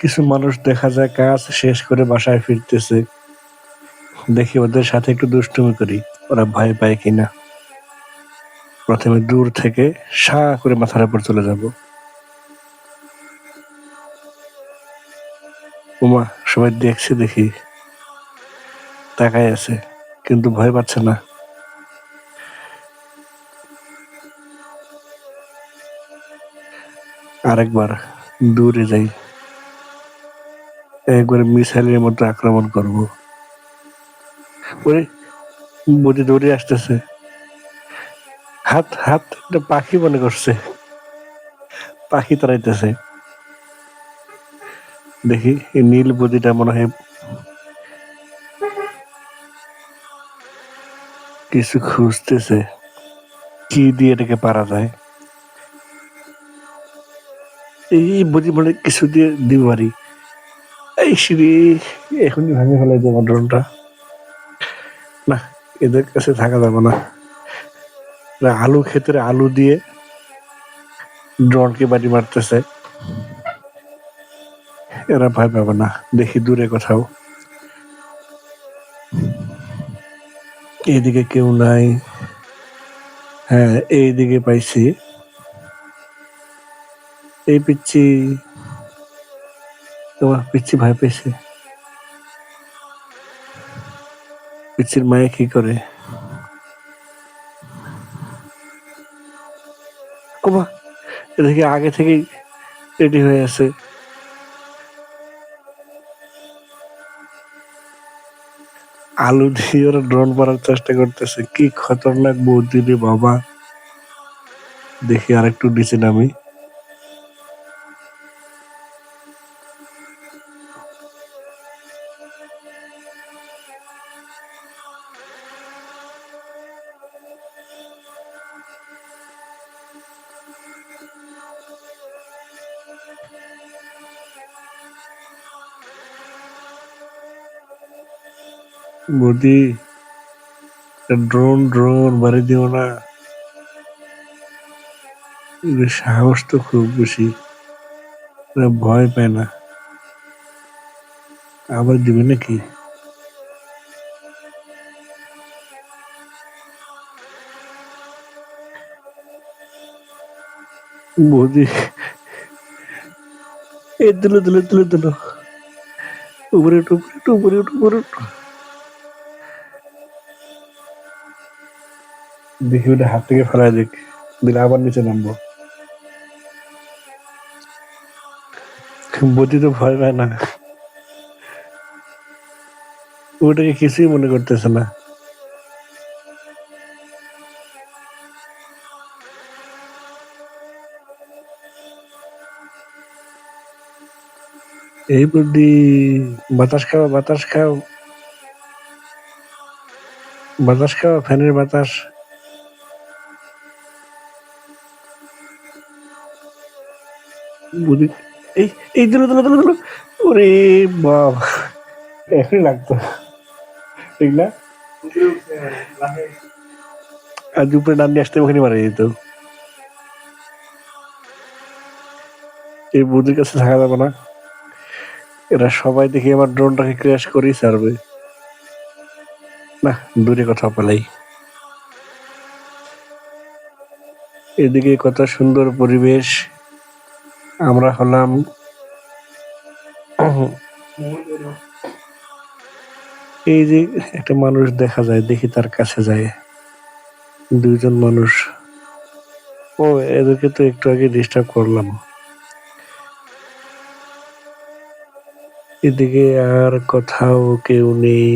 কিছু মানুষ দেখা যায় কাজ শেষ করে বাসায় ফিরতেছে, দেখি ওদের সাথে একটু দুষ্টুমি করি, ওরা ভয় পায় কিনা। প্রথমে দূর থেকে সা করে মাথার উপর চলে যাব। ওমা, সবাই দেখছে দেখি, তাকায় আছে, কিন্তু ভয় পাচ্ছে না। আরেকবার দূরে যাই, একবার মিসাইলের মতো আক্রমণ করব। ওরে, বুঝি দৌড়ে আসতেছে, হাত হাত একটা পাখি মনে করছে, পাখি তাড়াইতেছে। দেখি এই নীল বুদিটা মনে হয় কিছু খুঁজতেছে, কি দিয়ে এটাকে পারা যায়। এই বুঝি মনে হয় কিছু দিয়ে দিব পারি। এই সিঁড়ি এখনই ভাঙে ফেলাই দেবো ড্রোনটা। না, এদের কাছে থাকা যাবে না। আলু ক্ষেতের আলু দিয়ে ড্রোনকে বাড়ি মারতেছে, এরা ভয় পাবে না। দেখি দূরে কোথাও, এইদিকে কেউ নাই। হ্যাঁ, এইদিকে পাইছি। এই পিচ্ছি, তোমার পিচ্ছি ভয় পেয়েছে। পিচ্ছির মায়ে কি করে? ওমা, এদিকে আগে থেকেই রেডি হয়ে আছে। আলু দিয়ে ওরা ড্রোন মারার চেষ্টা করতেছে, কি খতরনাক বুদ্ধি রে বাবা। দেখি আরেকটু নিচে নামি। বুদ্ধি, ড্রোন ড্রোন বাড়ি দিও না। এদের সাহস তো খুব বেশি, এরা ভয় পায় না। আবার দিবে নাকি? বৌদি, এই দিলো দিলো দিলো দিলো। উপরে উঠো, উপরে উঠো, উপরে উঠো, উপরে উঠো। দেখি ওটা হাত থেকে ফেলায় দেখ, দিলে আবার নিচে নামবো। বৌদি তো ভয় পায় না, ওটাকে কিছুই মনে করতেছে না। এই বুদ্ধি, বাতাস খাও, বাতাস খাও, বাতাস খাও, ফ্যানের বাতাস। বুদ্ধি, এই এই দিলো দিলো দিলো দিলো। ওরে বাবা, এখনই লাগতো, ঠিক না? আজ উপরে নাম নিয়ে আসতে ওখানে মারা যেত। এই বুদ্ধির কাছে থাকা যাবে না, এরা সবাই দেখি আমার ড্রোনটাকে ক্র্যাশ করেই ছাড়বে। না, দূরে কথা পালাই। এদিকে কত সুন্দর পরিবেশ, আমরা হলাম এই যে একটা মানুষ দেখা যায়, দেখি তার কাছে যায়। দুইজন মানুষ। ও, এদেরকে তো একটু আগে ডিস্টার্ব করলাম। এদিকে আর কোথাও কেউ নেই।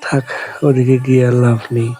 থাক, ওদিকে গিয়ে আর লাভ নেই।